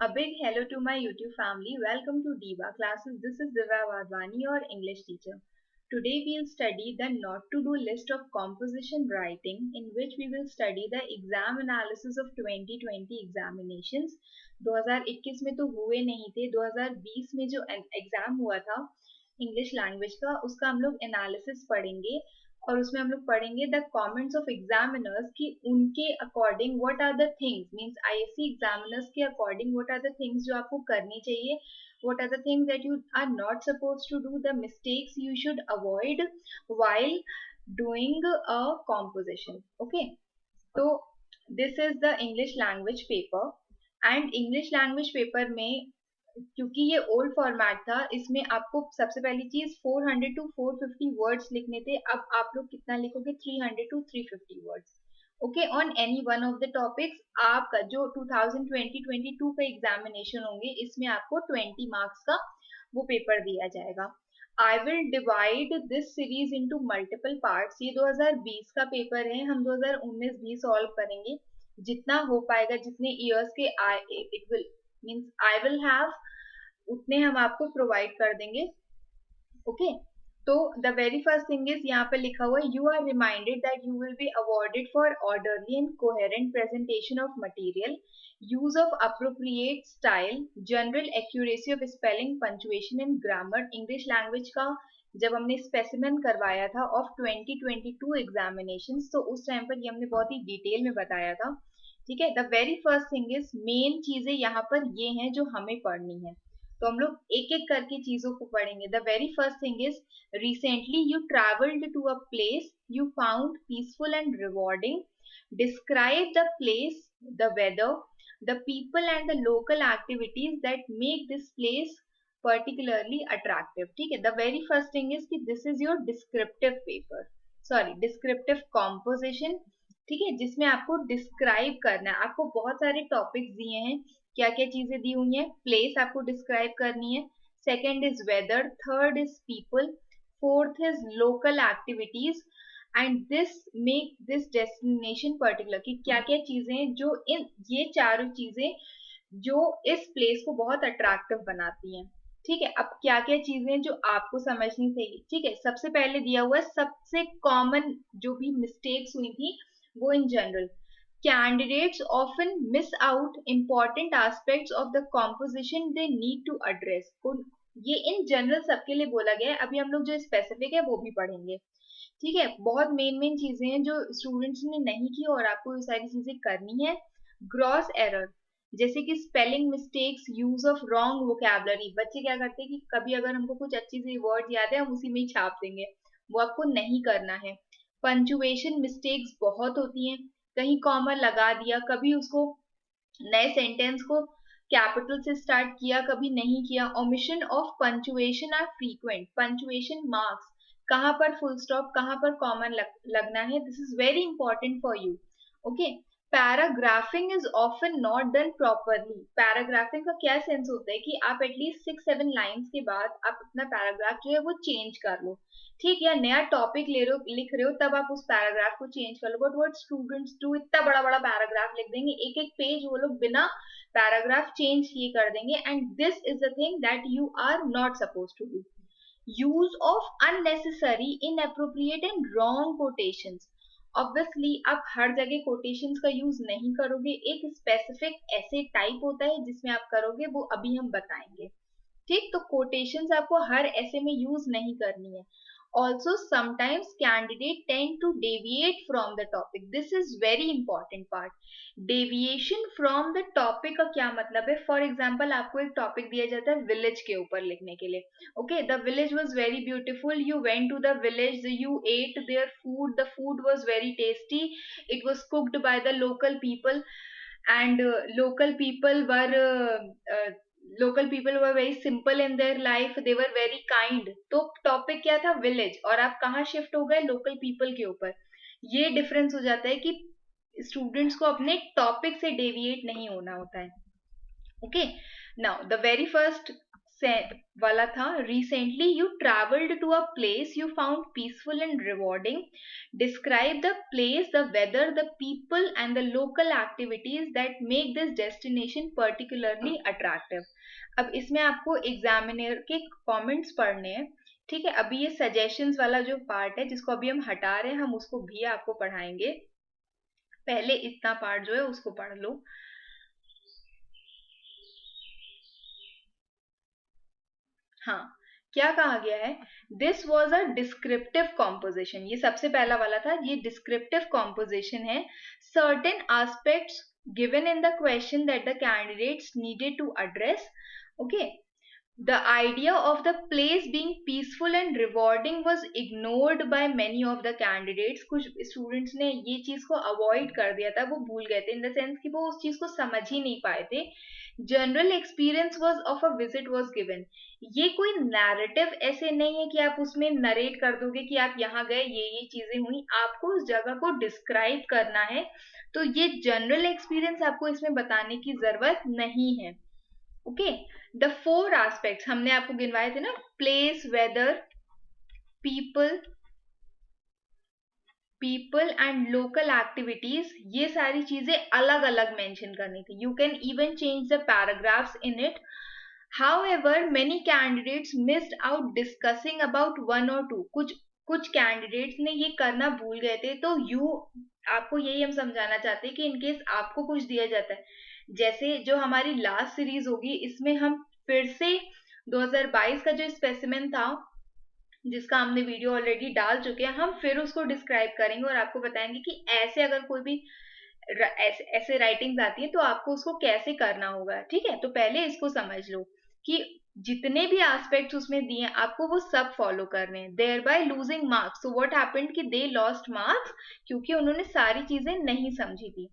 A big hello to my YouTube family. Welcome to Diva Classes. This is Divya Wadhwani, your English teacher. Today we'll study the not to do list of composition writing, in which we will study the exam analysis of 2020 examinations. 2021 में तो हुए नहीं थे, 2020 में जो exam हुआ था English language का, उसका हम लोग एनालिसिस पढ़ेंगे और उसमें हम लोग पढ़ेंगे द कमेंट्स ऑफ एग्जामिनर्स कि उनके according what are the things, means ISC examiners के according what are the things जो आपको करनी चाहिए, what are the things that you are not supposed to do, the mistakes you should avoid while doing a composition. Okay, तो this is the English language paper. And English language paper में क्योंकि ये old format था, इसमें आपको सबसे पहली चीज 400 टू 450 वर्ड्स लिखने थे. अब आप लोग कितना लिखोगे? 300 to 350 words. Okay, on any one of the topics. आपका जो 2020-22 का एग्जामिनेशन होंगे, इसमें आपको 20 मार्क्स का वो पेपर दिया जाएगा. I will divide this series into multiple parts. ये 2020 का पेपर है, हम 2019 भी सॉल्व करेंगे जितना हो पाएगा, जितने ईयर्स के it will means I will have, उतने हम आपको प्रोवाइड कर देंगे. ओके, तो the very first thing is यहाँ पे लिखा हुआ है, you are reminded that you will be awarded for orderly and coherent presentation of material, use of appropriate style, general accuracy of spelling, punctuation and grammar. English language का जब हमने specimen करवाया था ऑफ 2022 एग्जामिनेशन, तो उस time पर ये हमने बहुत ही डिटेल में बताया था. ठीक है, the very first thing is, main चीजें यहाँ पर ये हैं जो हमें पढ़नी है, तो हम लोग एक एक करके चीजों को पढ़ेंगे. The very first thing is, recently you travelled to a place you found peaceful and rewarding. Describe the place, the weather, the people and the local activities that make this place particularly attractive. ठीक है, the very first thing is कि this is your descriptive paper, sorry descriptive composition. ठीक है, जिसमें आपको describe करना है. आपको बहुत सारे टॉपिक्स दिए हैं, क्या क्या चीजें दी हुई हैं. प्लेस आपको डिस्क्राइब करनी है, second is whether, third is people, fourth is local activities, and this make this destination particular, कि क्या क्या चीजें जो इन ये चारों चीजें जो इस प्लेस को बहुत अट्रैक्टिव बनाती हैं. ठीक है, अब क्या क्या चीजें जो आपको समझनी चाहिए. ठीक है, सबसे पहले दिया हुआ है सबसे कॉमन जो भी मिस्टेक्स हुई थी वो in general. Candidates often miss out important aspects of the composition they need to address. ये इन जनरल सबके लिए बोला गया है. अभी हम लोग जो स्पेसिफिक है वो भी पढ़ेंगे. ठीक है, बहुत मेन चीजें हैं जो स्टूडेंट्स ने नहीं की और आपको ये सारी चीजें करनी है. ग्रॉस एरर, जैसे कि spelling mistakes, use of wrong vocabulary. बच्चे क्या करते हैं कि कभी अगर हमको कुछ अच्छी सी वर्ड याद है हम उसी में ही छाप देंगे, वो आपको नहीं करना है. पंचुएशन मिस्टेक्स बहुत होती हैं, कहीं कॉमा लगा दिया, कभी उसको नए सेंटेंस को कैपिटल से स्टार्ट किया, कभी नहीं किया. Omission of punctuation are frequent. Punctuation marks, कहाँ पर फुल स्टॉप, कहाँ पर कॉमन लगना है, this is very important for you. Okay, paragraphing is often not done properly. Paragraphing का क्या सेंस होता है कि आप एटलीस्ट 6-7 लाइन्स के बाद आप अपना पैराग्राफ जो है वो चेंज कर लो. ठीक, या नया टॉपिक लिख रहे हो तब आप उस पैराग्राफ को चेंज कर लो. बट व्हाट स्टूडेंट्स डू, इतना बड़ा बड़ा पैराग्राफ लिख देंगे, एक एक पेज वो लोग बिना पैराग्राफ चेंज किए कर देंगे. And this is the thing that you are not suppose to do. Use of unnecessary, inappropriate and wrong quotations. Obviously आप हर जगह कोटेशंस का यूज नहीं करोगे, एक स्पेसिफिक ऐसे टाइप होता है जिसमें आप करोगे, वो अभी हम बताएंगे. ठीक, तो कोटेशंस आपको हर ऐसे में यूज नहीं करनी है. Also, sometimes candidate tend to deviate from the topic. This is very important part. Deviation from the topic का क्या मतलब है? For example, आपको एक टॉपिक दिया जाता है विलेज के ऊपर लिखने के लिए. Okay, the village was very beautiful. You went to the village. You ate their food. The food was very tasty. It was cooked by the local people, and local people were very simple in their life. They were very kind. तो topic क्या था? Village. और आप कहाँ shift हो गए? Local people के ऊपर. ये डिफरेंस हो जाता है कि स्टूडेंट्स को अपने टॉपिक से डेविएट नहीं होना होता है. Okay, now the very first वाला था, recently you travelled to a place you found peaceful and rewarding, describe the place, the weather, the people and the local activities that make this destination particularly attractive. अब इसमें आपको examiner के comments पढ़ने हैं, ठीक है। अभी ये सजेशंस वाला जो पार्ट है जिसको अभी हम हटा रहे हैं, हम उसको भी आपको पढ़ाएंगे, पहले इतना पार्ट जो है उसको पढ़ लो। हाँ, क्या कहा गया है, this was a descriptive composition, ये सबसे पहला वाला था, ये डिस्क्रिप्टिव कॉम्पोजिशन है। Certain aspects given in the question that the candidates needed to address, okay. The idea of the place being peaceful and rewarding was ignored by many of the candidates. कुछ students ने ये चीज को avoid कर दिया था, वो भूल गए थे, इन द सेंस कि वो उस चीज को समझ ही नहीं पाए थे। General experience was of a visit was given, ये कोई नैरेटिव ऐसे नहीं है कि आप उसमें नरेट कर दोगे कि आप यहाँ गए, ये चीजें हुई, आपको उस जगह को डिस्क्राइब करना है, तो ये जनरल एक्सपीरियंस आपको इसमें बताने की जरूरत नहीं है, ओके। द 4 एस्पेक्ट्स हमने आपको गिनवाए थे ना, place, weather, people and local activities, ये सारी चीजें अलग अलग मेंशन करनी थी। You can even change the paragraphs in it. However, many candidates missed out discussing about one or two. कुछ कैंडिडेट्स ने ये करना भूल गए थे, तो आपको यही हम समझाना चाहते हैं कि इनकेस आपको कुछ दिया जाता है, जैसे जो हमारी लास्ट सीरीज होगी, इसमें हम फिर से 2022 का जो स्पेसिमेन था जिसका हमने वीडियो ऑलरेडी डाल चुके हैं, हम फिर उसको डिस्क्राइब करेंगे और आपको बताएंगे कि ऐसे अगर कोई भी ऐसे राइटिंग्स आती है तो आपको उसको कैसे करना होगा, ठीक है। तो पहले इसको समझ लो कि जितने भी एस्पेक्ट्स उसमें दिए हैं आपको वो सब फॉलो करने हैं, thereby losing marks. So what happened कि दे लॉस्ट मार्क्स, क्योंकि उन्होंने सारी चीजें नहीं समझी थी।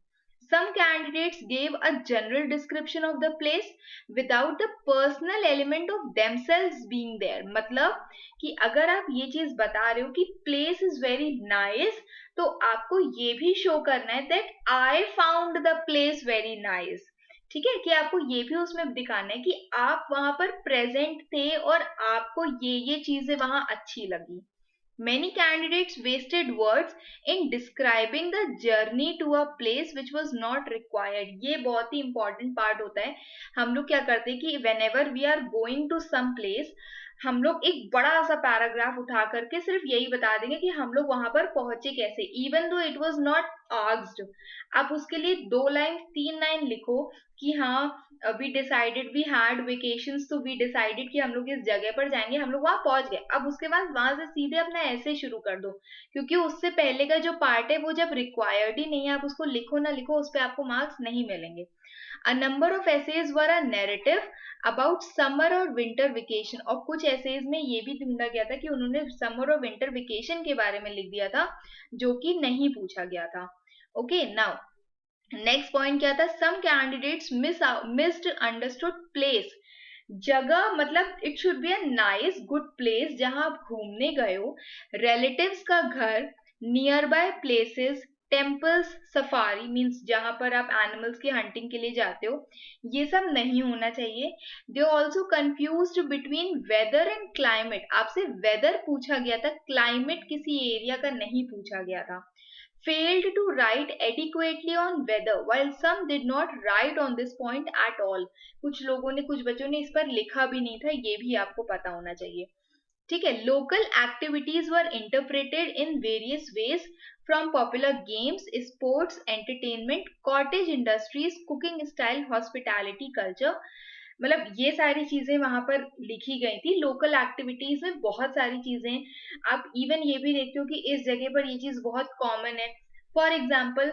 Some candidates gave a general description of the place without the personal element of themselves being there. मतलब कि अगर आप ये चीज बता रहे हो कि place is very nice, तो आपको ये भी शो करना है that I found the place very nice, ठीक है, कि आपको ये भी उसमें दिखाना है कि आप वहां पर प्रेजेंट थे और आपको ये चीजें वहां अच्छी लगी। Many candidates wasted words in describing the journey to a place which was not required. ये बहुत ही important part होता है। हम लोग क्या करते हैं कि whenever we are going to some place, हम लोग एक बड़ा सा पैराग्राफ उठा करके सिर्फ यही बता देंगे कि हम लोग वहां पर पहुंचे कैसे, even though it was not asked. आप उसके लिए 2 लाइन 3 लाइन लिखो कि हाँ we decided, we had vacations, तो वी डिसाइडेड कि हम लोग इस जगह पर जाएंगे, हम लोग वहां पहुंच गए। अब उसके बाद वहां से सीधे अपना ऐसे शुरू कर दो, क्योंकि उससे पहले का जो पार्ट है वो जब रिक्वायर्ड ही नहीं है, आप उसको लिखो ना लिखो उस पर आपको मार्क्स नहीं मिलेंगे। A number of essays were a narrative about summer और winter vacation, और कुछ essays में ये भी ढूंढा गया था कि उन्होंने समर और विंटर वेकेशन के बारे में लिख दिया था, जो कि नहीं पूछा गया था, ओके। नाउ नेक्स्ट पॉइंट क्या था, some candidates misunderstood place, जगह मतलब it should be a nice good place जहां आप घूमने गए हो, रिलेटिव्स का घर, nearby places, temples, safari means जहां पर आप एनिमल्स की हंटिंग के लिए जाते हो, ये सब नहीं होना चाहिए। They also confused between weather and climate, आपसे वेदर पूछा गया था, क्लाइमेट किसी एरिया का नहीं पूछा गया था। failed to write adequately on weather, while some did not write on this point at all. कुछ लोगों ने, कुछ बच्चों ने इस पर लिखा भी नहीं था, ये भी आपको पता होना चाहिए, ठीक है। Local activities were interpreted in various ways, from popular games, sports, entertainment, cottage industries, cooking style, hospitality culture, मतलब ये सारी चीजें वहां पर लिखी गई थी। लोकल एक्टिविटीज में बहुत सारी चीजें, आप इवन ये भी देखते हो कि इस जगह पर ये चीज बहुत कॉमन है। For example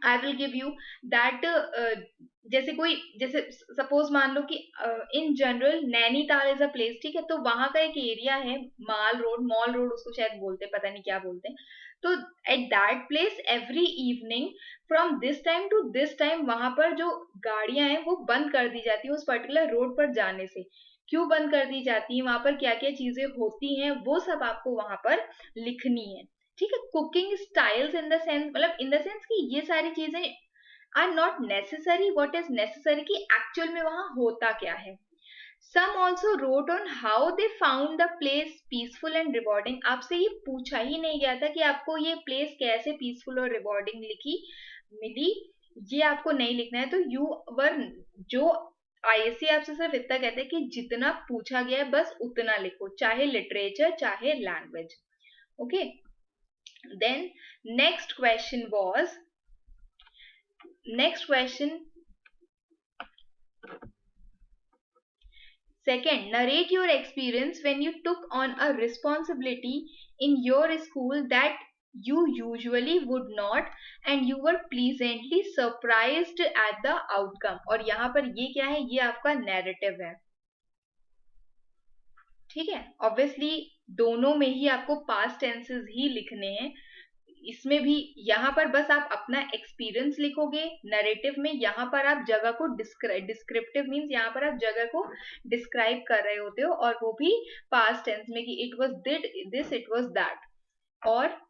I will give you that, जैसे सपोज मान लो कि in general Nainital is a place, ठीक है, तो वहां का एक एरिया है मॉल रोड उसको शायद बोलते, पता नहीं क्या बोलते हैं। तो at that place every evening from this time to this time वहां पर जो गाड़ियां हैं वो बंद कर दी जाती है उस पर्टिकुलर रोड पर जाने से। क्यों बंद कर दी जाती है, वहां पर क्या क्या चीजें होती हैं, वो सब आपको वहां पर लिखनी है, ठीक है। Cooking styles in the sense, मतलब इन द सेंस कि ये सारी चीजें are not necessary, what is necessary कि एक्चुअल में वहां होता क्या है। Some also wrote on how they found the place peaceful and rewarding. आपसे ये पूछा ही नहीं गया था कि आपको ये प्लेस कैसे पीसफुल और रिवॉर्डिंग मिली, ये आपको नहीं लिखना है। तो यू वर, जो आईएससी आपसे सिर्फ इतना कहते हैं कि जितना पूछा गया है बस उतना लिखो, चाहे लिटरेचर चाहे language. Okay, then next question was, next question second, narrate your experience when you took on a responsibility in your school that you usually would not and you were pleasantly surprised at the outcome. और यहाँ पर ये क्या है, ये आपका narrative है, ठीक है। ऑब्वियसली दोनों में ही आपको पास्ट टेंसेस ही लिखने हैं, इसमें भी यहाँ पर बस आप अपना एक्सपीरियंस लिखोगे। नरेटिव में यहाँ पर आप जगह को डिस्क्रिप्टिव मीन्स यहाँ पर आप जगह को डिस्क्राइब कर रहे होते हो, और वो भी पास्ट टेंस में कि it was this it was that. और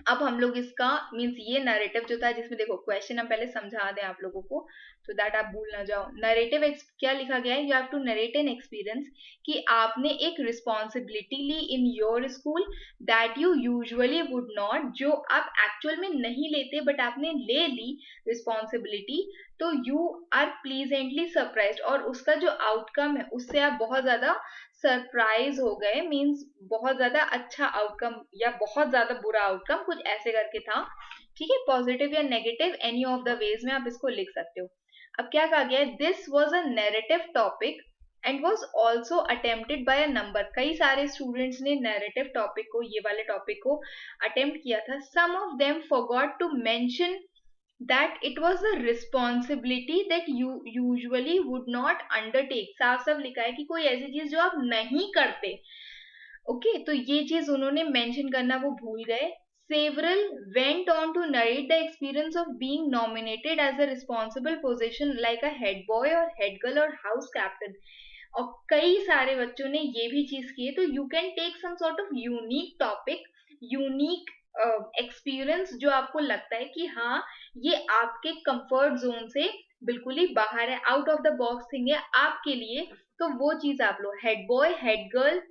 अब हम लोग इसका मीन्स ये नरेटिव जो था, जिसमें देखो क्वेश्चन हम पहले समझा दें आप लोगों को तो दैट आप भूल ना जाओ। नरेटिव क्या लिखा गया है, you have to narrate an experience कि आपने एक रिस्पॉन्सिबिलिटी ली in your school that you usually would not, जो आप एक्चुअल में नहीं लेते बट आपने ले ली रिस्पॉन्सिबिलिटी, तो यू आर प्लीजेंटली सरप्राइज्ड, और उसका जो आउटकम है उससे आप बहुत ज्यादा सरप्राइज हो गए, मीन्स बहुत ज्यादा अच्छा आउटकम या बहुत ज्यादा बुरा आउटकम, कुछ ऐसे करके था, ठीक है। पॉजिटिव या negative any of the ways में आप इसको लिख सकते हो। अब क्या कहा गया है, this was a narrative topic and was also attempted by a number. कई सारे स्टूडेंट्स ने नैरेटिव टॉपिक को, ये वाले टॉपिक को अटेम्प्ट किया था। Some of them forgot to mention that it was a responsibility that you usually would not undertake। साफ साफ लिखा है कि कोई ऐसी चीज जो आप नहीं करते, ओके, तो ये चीज उन्होंने मेंशन करना वो भूल गए। Several went on to narrate the experience of being nominated as a responsible position like a head boy or head girl or house captain। और कई सारे बच्चों ने ये भी चीज की है। तो you can take some sort of unique topic, unique experience जो आपको लगता है कि हाँ ये आपके कंफर्ट जोन से बिल्कुल ही बाहर है, out of the box thing है आपके लिए, तो वो चीज आप लो। Head boy head girl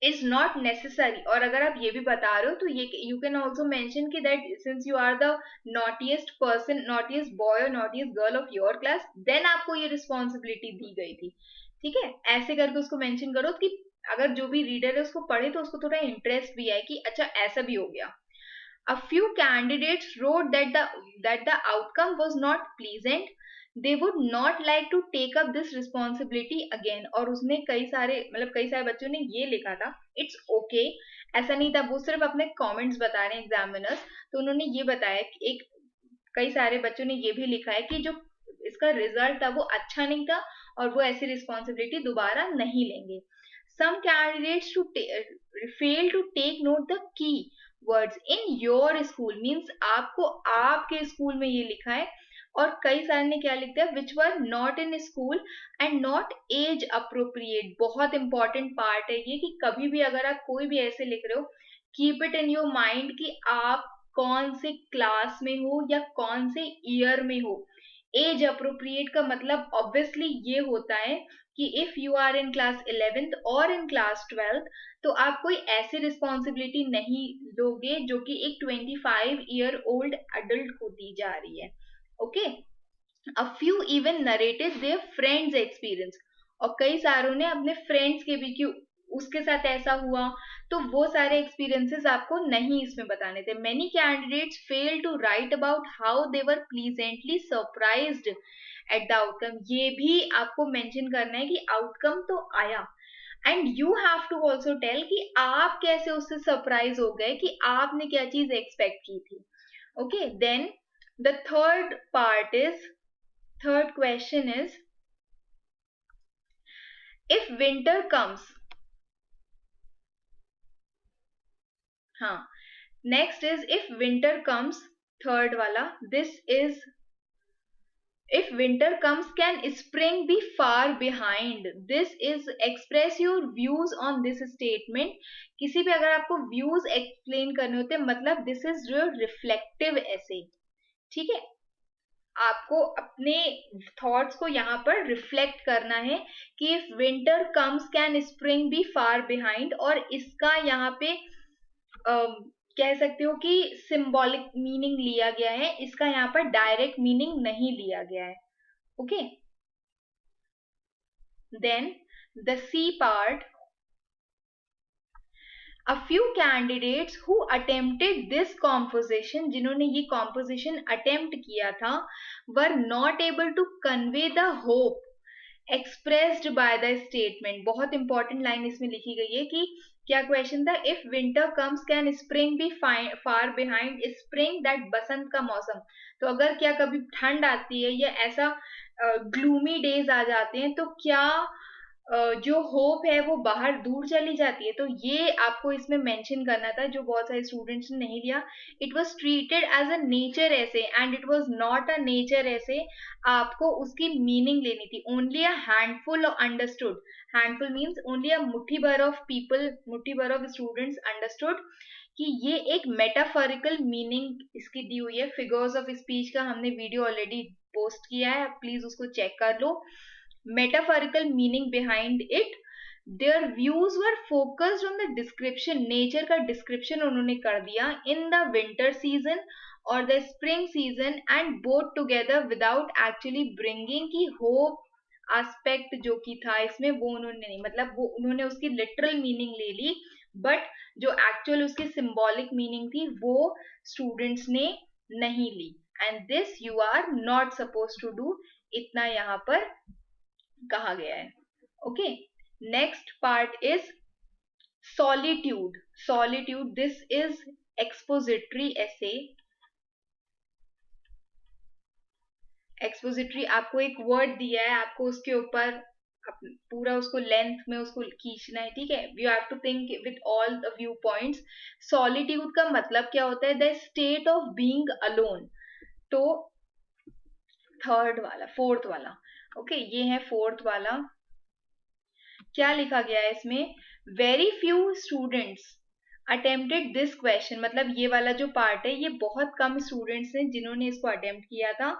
is not necessary. और अगर आप ये भी बता रहे हो तो ये यू कैन ऑल्सो मेंशन कि that since you are the naughtiest person, naughtiest boy और naughtiest girl of your class, then आपको ये रिस्पॉन्सिबिलिटी दी गई थी, ठीक है। ऐसे करके उसको मेंशन करो कि अगर जो भी रीडर है उसको पढ़े तो उसको थोड़ा इंटरेस्ट भी आए कि अच्छा ऐसा भी हो गया। A few candidates wrote that the outcome was not pleasant. They would not like to take up this responsibility again। और उसने कई सारे बच्चों ने ये लिखा था, it's okay। ऐसा नहीं था, वो सिर्फ अपने comments बता रहे हैं एग्जामिनर्स। तो उन्होंने ये बताया कि कई सारे बच्चों ने ये भी लिखा है कि जो इसका रिजल्ट था वो अच्छा नहीं था और वो ऐसी रिस्पॉन्सिबिलिटी दोबारा नहीं लेंगे। Some candidates fail to take note the key words in your school means आपको आपके स्कूल में ये लिखा है। और कई सारे ने क्या लिखते हैं, which were not in school and not age appropriate। बहुत इंपॉर्टेंट पार्ट है ये कि कभी भी अगर आप कोई भी ऐसे लिख रहे हो, keep it in your mind कि आप कौन से क्लास में हो या कौन से ईयर में हो। एज अप्रोप्रिएट का मतलब ऑब्वियसली ये होता है कि if you are in class 11th और इन क्लास 12th तो आप कोई ऐसी रिस्पॉन्सिबिलिटी नहीं दोगे जो कि एक 25 ईयर ओल्ड एडल्ट को दी जा रही है, okay. A few even narrated their friends experience. और कई सारों ने अपने फ्रेंड्स के भी कि उसके साथ ऐसा हुआ, तो वो सारे एक्सपीरियंसेस आपको नहीं इसमें बताने थे। Many candidates fail to write about how they were pleasantly surprised at the outcome. ये भी आपको मेंशन करना है कि आउटकम तो आया, and you have to also tell कि आप कैसे उससे सरप्राइज हो गए, कि आपने क्या चीज एक्सपेक्ट की थी, okay. Then the third question is if winter comes. हाँ, next is if winter comes, third वाला, this is if winter comes can spring be far behind। this is express your views on this statement। किसी भी अगर आपको views explain करने होते मतलब this is your reflective essay, ठीक है। आपको अपने थॉट्स को यहाँ पर रिफ्लेक्ट करना है कि if winter comes can spring be far behind, और इसका यहाँ पे कह सकते हो कि सिंबॉलिक मीनिंग लिया गया है, इसका यहाँ पर डायरेक्ट मीनिंग नहीं लिया गया है. Okay, then the C part. A few candidates who attempted this composition, जिन्होंने ये composition attempt किया था, were not able to convey the hope expressed by the statement. बहुत important line इसमें लिखी गई है कि क्या क्वेश्चन था, if winter comes can spring be far behind spring, that बसंत का मौसम. तो अगर क्या कभी ठंड आती है या ऐसा ग्लूमी डेज आ जाते हैं तो क्या जो होप है वो बाहर दूर चली जाती है. तो ये आपको इसमें मेंशन करना था, जो बहुत सारे स्टूडेंट्स ने नहीं लिया. It was treated as a nature essay and it was not a nature essay. आपको उसकी मीनिंग लेनी थी. Only a handful understood. Handful means only a मुट्ठी भर ऑफ पीपल, मुट्ठी भर ऑफ स्टूडेंट्स अंडरस्टूड कि ये एक मेटाफोरिकल मीनिंग इसकी दी हुई है. फिगर्स ऑफ स्पीच का हमने वीडियो ऑलरेडी पोस्ट किया है, प्लीज उसको चेक कर लो. metaphorical meaning behind it. Their views were focused on the description, nature का description उन्होंने कर दिया in the winter season or the spring season, and both together without actually bringing की hope aspect जो की था इसमें वो उन्होंने नहीं, मतलब वो उन्होंने उसकी literal meaning ले ली, but जो actual उसकी symbolic meaning थी वो students ने नहीं ली. And this you are not supposed to do. इतना यहाँ पर कहा गया है. Okay, next part is solitude. Solitude, this is expository ऐसे. एक्सपोजिटरी आपको एक वर्ड दिया है, आपको उसके ऊपर पूरा उसको लेंथ में उसको खींचना है. ठीक है, you have to think with all the view points. Solitude का मतलब क्या होता है, the state of being alone. तो थर्ड वाला, फोर्थ वाला. ओके, ये है फोर्थ वाला. क्या लिखा गया है इसमें, very few students attempted this question. मतलब ये वाला जो पार्ट है ये बहुत कम स्टूडेंट्स हैं जिन्होंने इसको अटेम्प्ट किया था.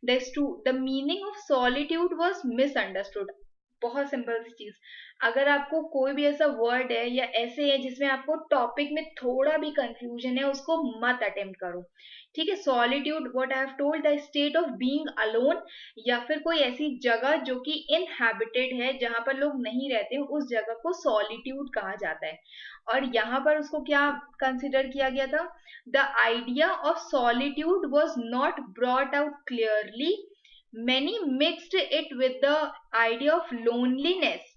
The meaning of solitude was misunderstood. बहुत सिंपल सी चीज, अगर आपको कोई भी ऐसा वर्ड है या ऐसे है जिसमें आपको टॉपिक में थोड़ा भी कंफ्यूजन है, उसको मत अटेम्प्ट करो. ठीक है, solitude what I have told, the state of being alone, या फिर कोई ऐसी जगह जो कि इनहैबिटेड है, जहां पर लोग नहीं रहते, उस जगह को सॉलिट्यूड कहा जाता है. और यहाँ पर उसको क्या कंसिडर किया गया था, the idea of solitude was not brought out clearly. Many mixed it with the idea of loneliness.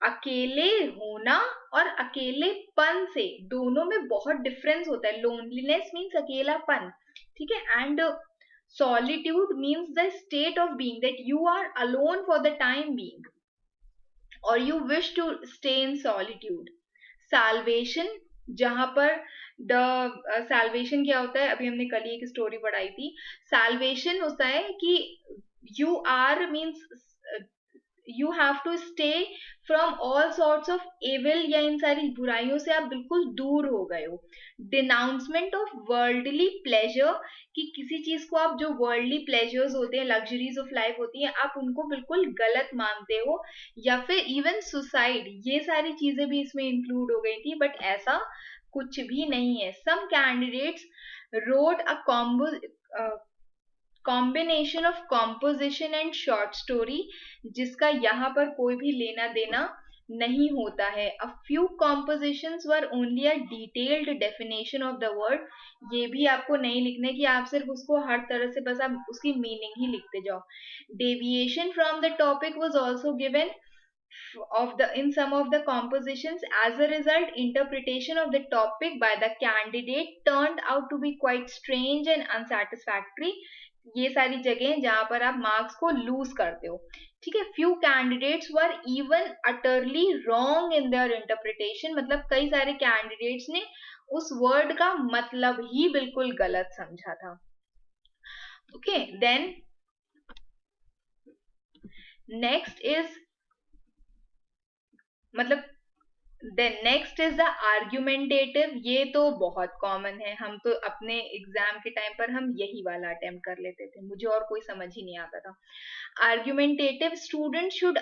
अकेले होना और अकेलेपन से दोनों में बहुत डिफरेंस होता है. लोनलीनेस मीन्स अकेलापन, ठीक है, and solitude means the state of being that you are alone for the time being or you wish to stay in solitude. salvation, जहां पर द salvation क्या होता है, अभी हमने कल ही एक स्टोरी पढ़ाई थी. salvation होता है कि you are means you have to stay from all sorts of evil, या इन सारी बुराइयों से आप बिल्कुल दूर हो गए हो. डिनाउंसमेंट ऑफ वर्ल्डली प्लेजर, कि किसी चीज को आप, जो वर्ल्डली प्लेजर्स होते हैं, लग्जरीज ऑफ लाइफ होती हैं, आप उनको बिल्कुल गलत मानते हो. या फिर इवन सुसाइड, ये सारी चीजें भी इसमें इंक्लूड हो गई थी, बट ऐसा कुछ भी नहीं है. Some candidates wrote a combination of composition and short story, जिसका यहाँ पर कोई भी लेना देना नहीं होता है. अ few compositions were only a detailed definition of the word. ये भी आपको नहीं लिखना है कि आप सिर्फ उसको हर तरह से बस आप उसकी मीनिंग ही लिखते जाओ. Deviation from the topic was also given in some of the compositions. As a result, interpretation of the topic by the candidate turned out to be quite strange and unsatisfactory. ये सारी जगह जहां पर आप marks को loose करते हो. ठीक है, few candidates were even utterly wrong in their interpretation. मतलब कई सारे कैंडिडेट्स ने उस वर्ड का मतलब ही बिल्कुल गलत समझा था. ओके, देन नेक्स्ट इज, मतलब then next is the argumentative. ये तो बहुत कॉमन है, हम तो अपने एग्जाम के टाइम पर हम यही वाला अटेम्प्ट कर लेते थे, मुझे और कोई समझ ही नहीं आता था. Argumentative, student should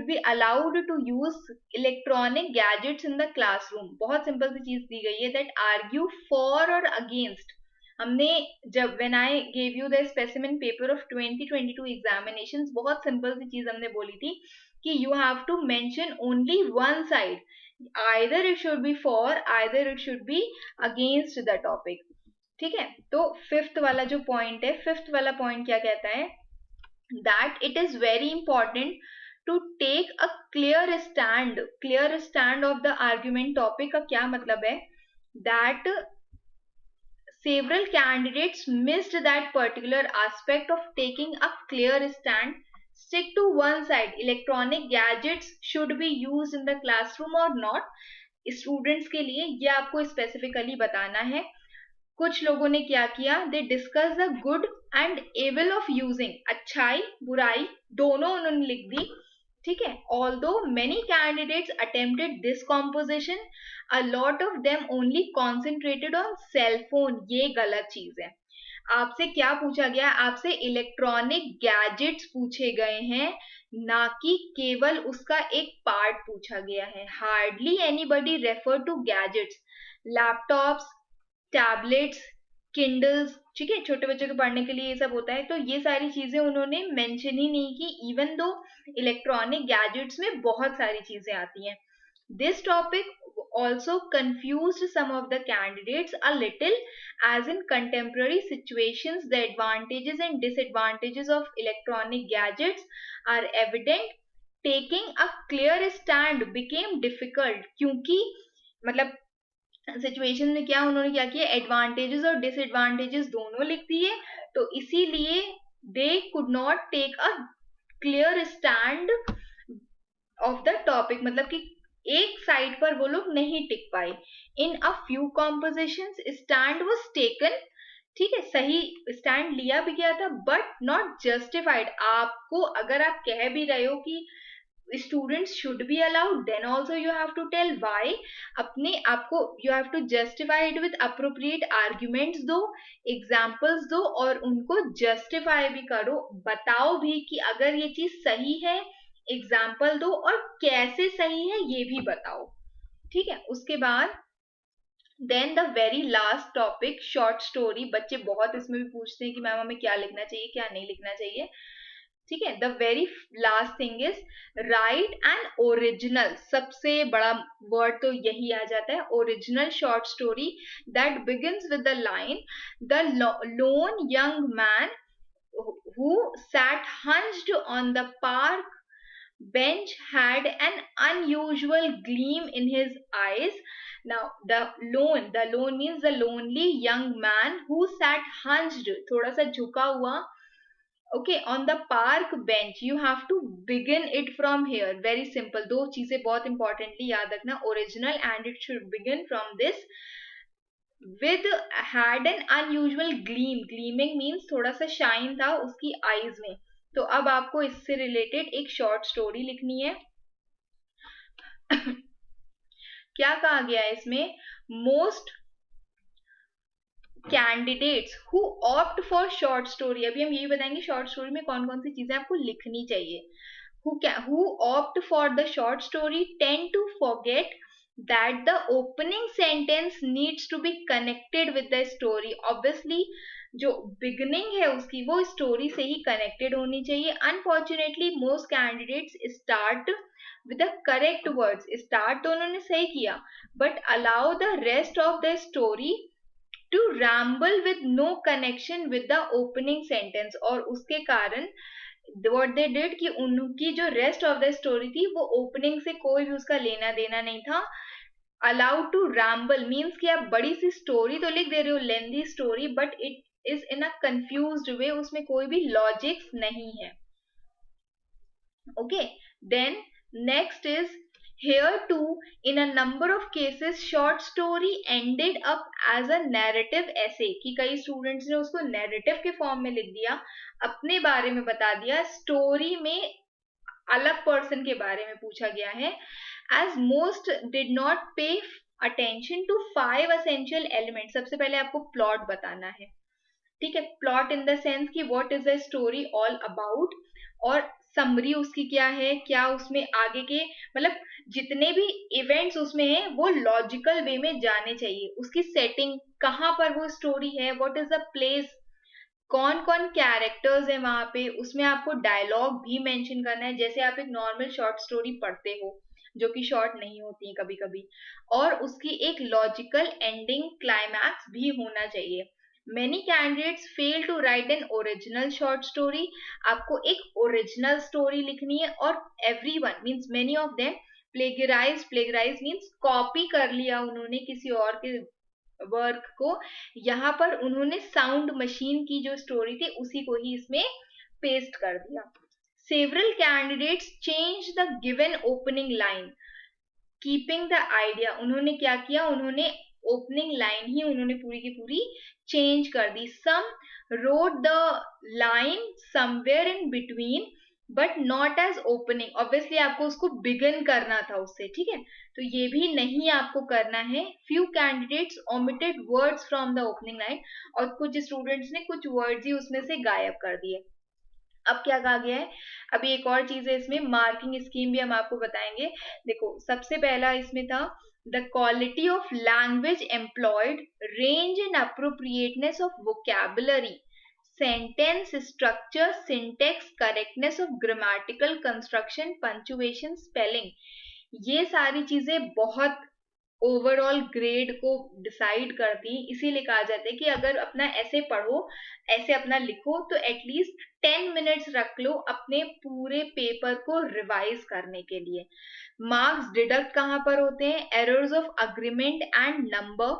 be allowed to use electronic gadgets in the classroom. बहुत सिंपल सी चीज दी गई है, दैट आर्ग्यू फॉर और अगेंस्ट. हमने जब when I gave you the specimen paper of 2022 examinations, बहुत सिंपल सी चीज हमने बोली थी कि you have to mention only one side. Either it should be for, either it should be against the topic. ठीक है. तो फिफ्थ वाला जो पॉइंट है, फिफ्थ वाला पॉइंट क्या कहता है, that it is very important to take a clear stand of the argument topic. का क्या मतलब है, that several candidates missed that particular aspect of taking a clear stand. Stick to one side. Electronic gadgets should be used in the classroom or not. Students के लिए ये आपको specifically बताना है. कुछ लोगों ने क्या किया, they discuss the good and evil of using. अच्छाई बुराई दोनों उन्होंने लिख दी. ठीक है. Although many candidates attempted this composition, a lot of them only concentrated on cell phone. ये गलत चीज है. आपसे क्या पूछा गया, आपसे इलेक्ट्रॉनिक गैजेट्स पूछे गए हैं, ना कि केवल उसका एक पार्ट पूछा गया है. Hardly anybody refer to gadgets. Laptops, tablets, Kindles, ठीक है, छोटे बच्चों के पढ़ने के लिए ये सब होता है. तो ये सारी चीजें उन्होंने मेंशन ही नहीं की, इवन दो इलेक्ट्रॉनिक गैजेट्स में बहुत सारी चीजें आती हैं. This topic also confused some of the candidates a little, as in contemporary situations the advantages and disadvantages of electronic gadgets are evident. Taking a clear stand became difficult, क्योंकि मतलब situation में क्या उन्होंने क्या किया, एडवांटेजेस और disadvantages दोनों लिख दिए, तो इसीलिए they could not take a clear stand of the topic. मतलब कि एक साइड पर वो लोग नहीं टिक पाए. In a few compositions stand was taken. ठीक है, सही स्टैंड लिया भी गया था, बट नॉट जस्टिफाइड. आपको अगर आप कह भी रहे हो कि students should be allowed, then also you have to tell why. अपने आपको you have to justify it with appropriate arguments दो, examples दो, और उनको justify भी करो. बताओ भी कि अगर ये चीज सही है, एग्जाम्पल दो, और कैसे सही है ये भी बताओ. ठीक है. उसके बाद then the very last topic, short story. बच्चे बहुत इसमें भी पूछते हैं कि मैम हमें क्या लिखना चाहिए, क्या नहीं लिखना चाहिए. ठीक है. The very last thing is right an original. सबसे बड़ा वर्ड तो यही आ जाता है, original short story that begins with the line, the loan young man who sat hunched on the park bench had an unusual gleam in his eyes. Now the lone means the lonely young man who sat hunched, थोड़ा सा झुका हुआ. Okay, on the park bench. You have to begin it from here. Very simple. दो चीजें बहुत importantly याद रखना, original and it should begin from this. With had an unusual gleam. Gleaming means थोड़ा सा shine था उसकी eyes में. तो अब आपको इससे रिलेटेड एक शॉर्ट स्टोरी लिखनी है. क्या कहा गया है इसमें, most candidates who opt for short story. अभी हम यही बताएंगे शॉर्ट स्टोरी में कौन कौन सी चीजें आपको लिखनी चाहिए. who opt for the short story tend to forget that the opening sentence needs to be connected with the story. Obviously जो बिगनिंग है उसकी वो स्टोरी से ही कनेक्टेड होनी चाहिए. Unfortunately most candidates start with the correct words. Start तो उन्होंने सही किया, but allow the rest of the story to ramble with no connection with the opening sentence. और उसके कारण what they did कि उनकी जो रेस्ट ऑफ द स्टोरी थी वो ओपनिंग से कोई भी उसका लेना देना नहीं था. अलाउड टू रैम्बल मीन्स कि आप बड़ी सी स्टोरी तो लिख दे रहे हो, lengthy story, but it is in a confused way. उसमें कोई भी लॉजिक्स नहीं है. Okay, then next is here too in a number of cases short story ended up as a narrative essay. कि कई स्टूडेंट्स ने उसको नैरेटिव के फॉर्म में लिख दिया, अपने बारे में बता दिया. स्टोरी में अलग पर्सन के बारे में पूछा गया है. As most did not pay attention to 5 essential element. सबसे पहले आपको प्लॉट बताना है, ठीक है. प्लॉट इन द सेंस कि what is the story all about, और समरी उसकी क्या है, क्या उसमें आगे के मतलब जितने भी इवेंट्स उसमें हैं वो लॉजिकल वे में जाने चाहिए. उसकी सेटिंग, कहाँ पर वो स्टोरी है, व्हाट इज द प्लेस, कौन कौन कैरेक्टर्स है वहां पे. उसमें आपको डायलॉग भी मेंशन करना है, जैसे आप एक नॉर्मल शॉर्ट स्टोरी पढ़ते हो जो कि शॉर्ट नहीं होती है कभी कभी. और उसकी एक लॉजिकल एंडिंग, क्लाइमैक्स भी होना चाहिए. Many candidates fail to write an original short story. आपको एक ओरिजिनल स्टोरी लिखनी है, और everyone means many of them plagiarise means copy कर लिया उन्होंने किसी और के वर्क को. यहाँ पर उन्होंने साउंड मशीन की जो स्टोरी थी उसी को ही इसमें पेस्ट कर दिया. Several candidates change the given opening line keeping the idea. उन्होंने क्या किया, उन्होंने ओपनिंग लाइन ही उन्होंने पूरी की पूरी चेंज कर दी. Some road the line somewhere in between but not as opening. Obviously आपको उसको बिगिन करना था उससे, ठीक है, तो ये भी नहीं आपको करना है. Few candidates omitted words from the opening line. और कुछ स्टूडेंट्स ने कुछ वर्ड्स ही उसमें से गायब कर दिए. अब क्या कहा गया है, अभी एक और चीज है इसमें, मार्किंग स्कीम भी हम आपको बताएंगे. देखो सबसे पहला इसमें था the quality of language employed, range and appropriateness of vocabulary, sentence structure, syntax, correctness of grammatical construction, punctuation, spelling. ये सारी चीजें बहुत ओवरऑल ग्रेड को डिसाइड करती हैं. इसीलिए कहा जाता है कि अगर अपना ऐसे पढ़ो, ऐसे अपना लिखो, तो एटलीस्ट 10 मिनट्स रख लो अपने पूरे पेपर को रिवाइज करने के लिए. मार्क्स डिडक्ट कहाँ पर होते हैं, errors of agreement and number,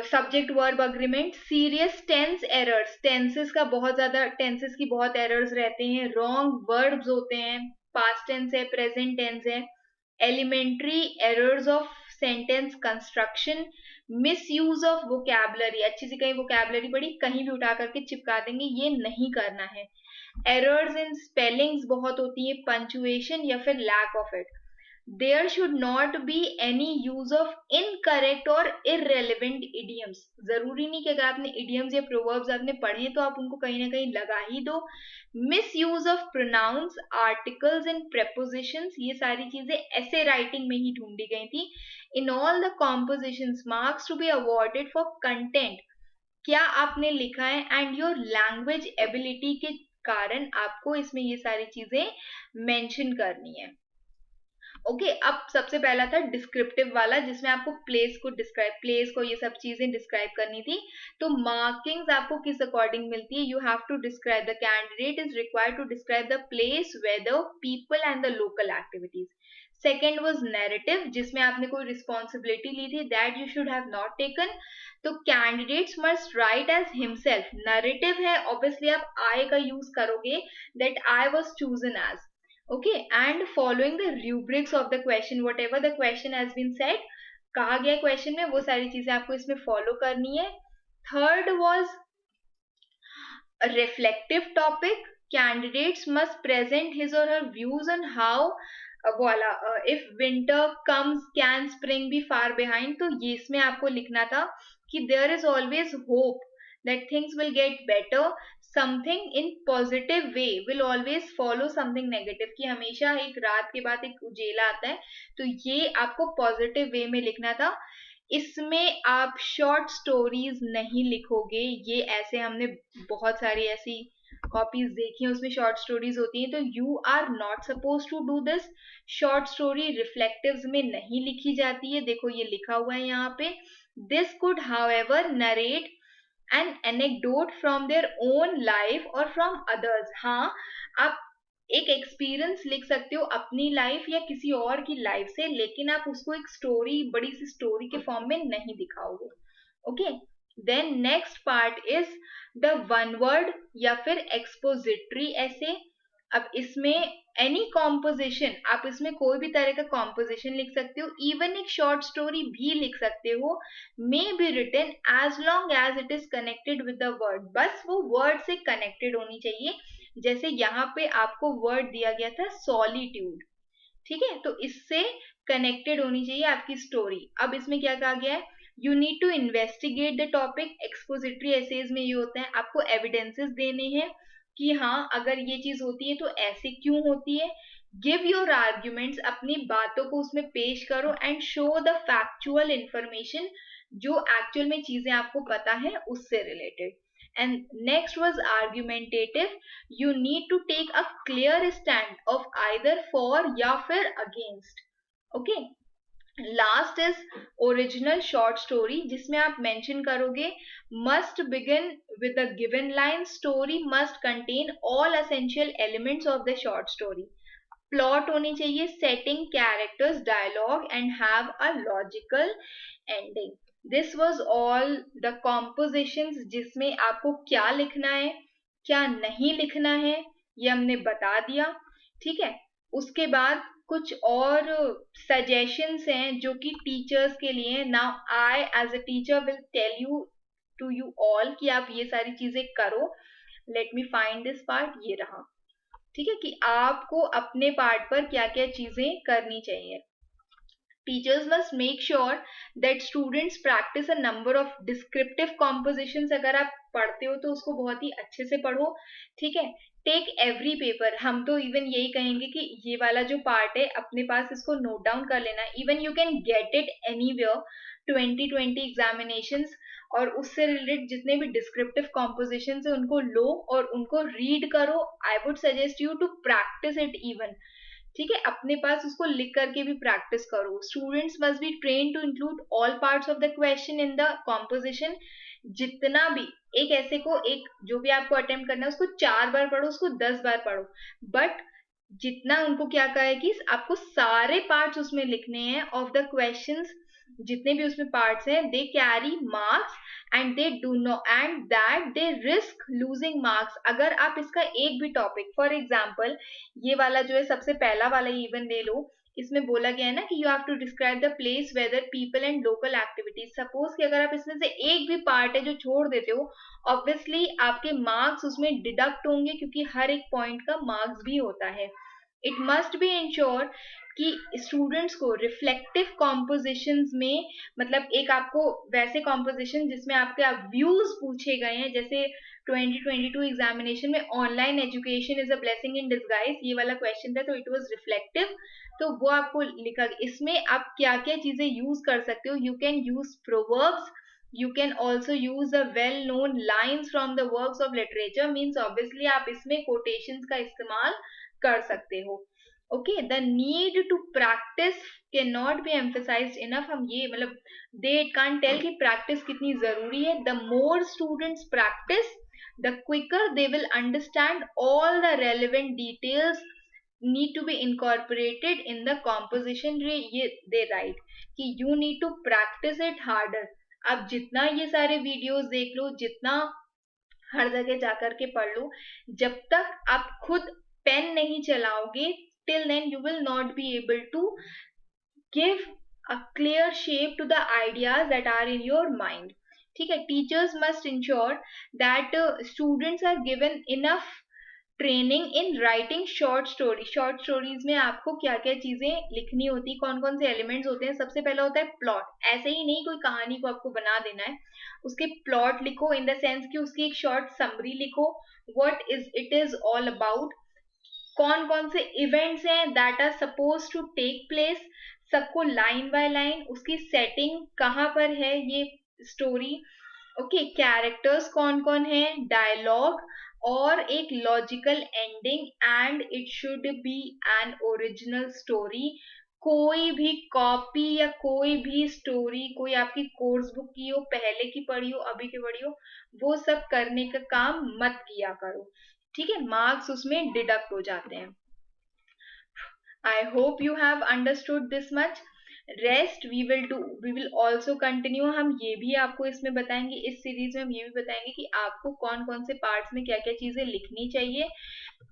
subject verb agreement, serious tense errors, tenses का बहुत ज्यादा, टेंसेस की बहुत एरर्स रहते हैं, रॉन्ग वर्ब्स होते हैं, पास्ट टेंस है, प्रेजेंट टेंस है, elementary errors of sentence construction, misuse of vocabulary. अच्छी सी कहीं वोकैबुलरी पड़ी कहीं भी उठा करके चिपका देंगे, ये नहीं करना है. एरर्स इन स्पेलिंग्स बहुत होती है, पंचुएशन या फिर lack of it. There should not be any use of incorrect or irrelevant idioms. जरूरी नहीं कि अगर आपने idioms या proverbs आपने पढ़े हैं तो आप उनको कहीं ना कहीं लगा ही दो. Misuse of pronouns, articles and prepositions, ये सारी चीजें ऐसे writing में ही ढूंढी गई थी. In all the compositions, marks to be awarded for content, क्या आपने लिखा है, and your language ability के कारण आपको इसमें ये सारी चीजें mention करनी है. ओके अब सबसे पहला था डिस्क्रिप्टिव वाला, जिसमें आपको प्लेस को ये सब चीजें डिस्क्राइब करनी थी. तो मार्किंग्स आपको किस अकॉर्डिंग मिलती है, you have to describe, the candidate is required to describe the place, weather, people and the local activities. Second was narrative, जिसमें आपने कोई रिस्पॉन्सिबिलिटी ली थी, that you should have not taken. तो candidates must write as himself. Narrative है, obviously आप I का use करोगे, that I was chosen as. Okay, and following the rubrics of the question, whatever the question has been said, कहा गया question में वो सारी चीजें आपको इसमें फॉलो करनी है. Third was a reflective topic. Candidates must present his or her views on how वाला if winter comes can spring be far behind. तो ये इसमें आपको लिखना था कि there is always hope that things will get better, something in positive way will always follow something negative, कि हमेशा एक रात के बाद एक उजेला आता है. तो ये आपको पॉजिटिव वे में लिखना था. इसमें आप शॉर्ट स्टोरीज नहीं लिखोगे. ये ऐसे हमने बहुत सारी ऐसी कॉपीज देखी हैं, उसमें शॉर्ट स्टोरीज होती हैं, तो you are not suppose to do this. Short story reflectives में नहीं लिखी जाती है. देखो ये लिखा हुआ है यहाँ पे, this could however narrate an anecdote from their own life or from others. हाँ, आप एक एक्सपीरियंस लिख सकते हो अपनी लाइफ या किसी और की लाइफ से, लेकिन आप उसको एक स्टोरी, बड़ी सी स्टोरी के फॉर्म में नहीं दिखाओगे. Okay, then next part is the one word या फिर एक्सपोजिटरी ऐसे. अब इसमें एनी कॉम्पोजिशन, आप इसमें कोई भी तरह का कॉम्पोजिशन लिख सकते हो, इवन एक शॉर्ट स्टोरी भी लिख सकते हो. May be written as long as it is connected with the word. बस वो वर्ड से कनेक्टेड होनी चाहिए, जैसे यहाँ पे आपको वर्ड दिया गया था सॉलिट्यूड, ठीक है, तो इससे कनेक्टेड होनी चाहिए आपकी स्टोरी। अब इसमें क्या कहा गया है, you need to investigate the topic. Expository essays में ये होता है, आपको एविडेंसेस देने हैं कि हाँ अगर ये चीज होती है तो ऐसे क्यों होती है। गिव योर आर्ग्यूमेंट्स, अपनी बातों को उसमें पेश करो and show the factual information, जो एक्चुअल में चीजें आपको पता है उससे related. And next was argumentative. You need to take a clear stand of either for या फिर against. Okay. Last is original short story, जिसमें आप mention करोगे must begin with a given line. Story must contain all essential elements of the short story. Plot होनी चाहिए, setting, characters, dialogue and have a logical ending. This was all the compositions, जिसमें आपको क्या लिखना है क्या नहीं लिखना है ये हमने बता दिया, ठीक है। उसके बाद कुछ और सजेशंस हैं जो कि टीचर्स के लिए। Now I as a teacher will tell you to you all कि आप ये सारी चीजें करो। Let me find this part, ये रहा, ठीक है, कि आपको अपने पार्ट पर क्या क्या चीजें करनी चाहिए। Teachers must make sure that students practice a number of descriptive compositions. अगर आप पढ़ते हो तो उसको बहुत ही अच्छे से पढ़ो, ठीक है। टेक एवरी पेपर, हम तो इवन यही कहेंगे कि ये वाला जो पार्ट है अपने पास इसको नोट डाउन कर लेना। Even you can get it anywhere, 2020 examinations, और उससे रिलेटेड जितने भी डिस्क्रिप्टिव कॉम्पोजिशन है उनको लो और उनको रीड करो। I would suggest you to practise it even, ठीक है, अपने पास उसको लिख करके भी प्रैक्टिस करो। Students must be train to include all parts of the question in the composition. जितना भी एक ऐसे को एक जो भी आपको अटेम्प्ट करना है उसको 4 बार पढ़ो, उसको 10 बार पढ़ो, बट जितना उनको क्या कहा है कि आपको सारे पार्ट्स उसमें लिखने हैं ऑफ द क्वेश्चंस, जितने भी उसमें पार्ट्स हैं, they carry marks and they do know and that they risk losing marks. अगर आप इसका एक भी टॉपिक, फॉर एग्जाम्पल ये वाला जो है सबसे पहला वाला इवन ले लो, इसमें बोला गया है ना कि you have to describe the place, weather, people and local activities. Suppose कि अगर आप इसमें से एक भी पार्ट है जो छोड़ देते हो, ऑब्वियसली आपके मार्क्स उसमें डिडक्ट होंगे, क्योंकि हर एक पॉइंट का मार्क्स भी होता है। इट मस्ट बी इंश्योर कि स्टूडेंट्स को रिफ्लेक्टिव कॉम्पोजिशंस में, मतलब एक आपको वैसे कॉम्पोजिशन जिसमें आपके व्यूज पूछे गए हैं, जैसे 2022 एग्जामिनेशन में online education is a blessing in disguise, ये वाला क्वेश्चन था, तो इट वाज रिफ्लेक्टिव, तो वो आपको लिखा। इसमें आप क्या क्या चीजें यूज कर सकते हो, you can use proverbs, you can also use the well known lines from the works of literature, means obviously आप इसमें quotations का इस्तेमाल कर सकते हो। Okay, the need to practise can not be emphasised enough. हम ये मतलब दे कांट टेल कि प्रैक्टिस कितनी जरूरी है। The more students practise, the quicker they will understand all the relevant details need to be incorporated in the composition। ये they write कि you need to practice it harder। आप जितना ये सारे वीडियोस देख लो, जितना हर जगह जाकर के पढ़ लो, जब तक आप खुद पेन नहीं चलाओगे, till then you will not be able to give a clear shape to the ideas that are in your mind, ठीक है। Teachers must ensure that students are given enough training in writing short story. Short stories में आपको क्या क्या चीजें लिखनी होती, कौन कौन से एलिमेंट्स होते हैं। सबसे पहला होता है प्लॉट। ऐसे ही नहीं कोई कहानी को आपको बना देना है, उसके प्लॉट लिखो इन द सेंस कि उसकी एक शॉर्ट समरी लिखो, what is it is all about, कौन कौन से इवेंट्स हैं that are suppose to take place, सबको लाइन बाय लाइन, उसकी सेटिंग कहाँ पर है ये स्टोरी, ओके, कैरेक्टर्स कौन कौन है, डायलॉग, और एक logical ending, and it should B an original story. कोई भी कॉपी या कोई भी स्टोरी, कोई आपकी कोर्स बुक की हो, पहले की पढ़ी हो, अभी की पढ़ी हो, वो सब करने का काम मत किया करो, ठीक है, मार्क्स उसमें डिडक्ट हो जाते हैं। I hope you have understood this much. Rest we will also continue. हम ये भी आपको इसमें बताएंगे, इस सीरीज में हम ये भी बताएंगे कि आपको कौन कौन से पार्ट्स में क्या क्या चीजें लिखनी चाहिए,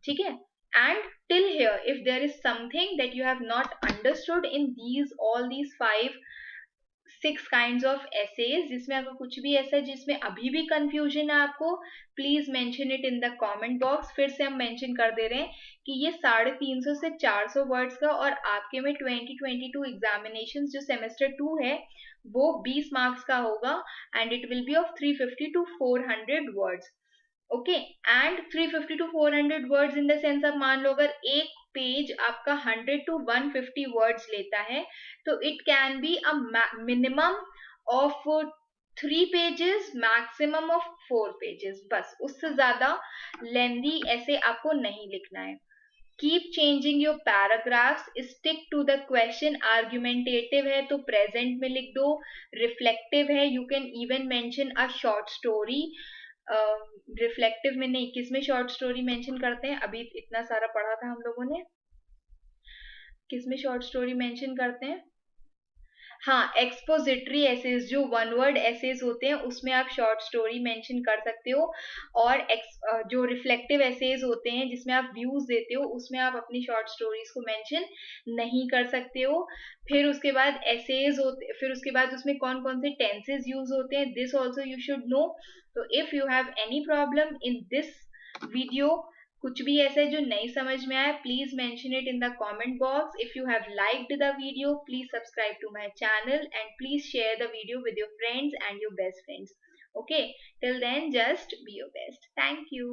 ठीक है। And till here if there is something that you have not understood in all these 5 6 kinds of essays, जिसमें अगर कुछ भी ऐसा है जिसमें अभी भी कंफ्यूजन है आपको, please mention it in the comment box. फिर से हम मेंशन कर दे रहे हैं कि ये 350 से 400 वर्ड्स का, और आपके में 2022 एग्जामिनेशन जो सेमेस्टर 2 है वो 20 मार्क्स का होगा, and it will be of 350 to 400 words. Okay, and 350 to 400 words in the sense, अब मान लो अगर एक पेज आपका 100 टू 150 वर्ड्स लेता है, तो it can be a minimum of 3 pages, maximum of 4 pages, बस उससे ज्यादा लेंदी ऐसे आपको नहीं लिखना है। Keep changing your paragraphs, stick to the question. Argumentative है तो प्रेजेंट में लिख दो, रिफ्लेक्टिव है you can even mention a short story. Reflective में नहीं, किसमें शॉर्ट स्टोरी मेंशन करते हैं, अभी इतना सारा पढ़ा था हम लोगों ने, किसमें शॉर्ट स्टोरी मेंशन करते हैं? हाँ, एक्सपोजिटरी एसेज, जो वन वर्ड एसेज होते हैं उसमें आप शॉर्ट स्टोरी मेंशन कर सकते हो, और जो रिफ्लेक्टिव एसेज होते हैं जिसमें आप व्यूज देते हो, उसमें आप अपनी शॉर्ट स्टोरीज को मेंशन नहीं कर सकते हो। फिर उसके बाद एसेज होते, फिर उसके बाद उसमें कौन कौन से टेंसेज यूज होते हैं, this also you should know. तो if you have any problem in this video, कुछ भी ऐसा है जो नहीं समझ में आया, please mention it in the comment box. If you have liked the video, please subscribe to my channel and please share the video with your friends and your best friends. Okay, till then just be your best. Thank you.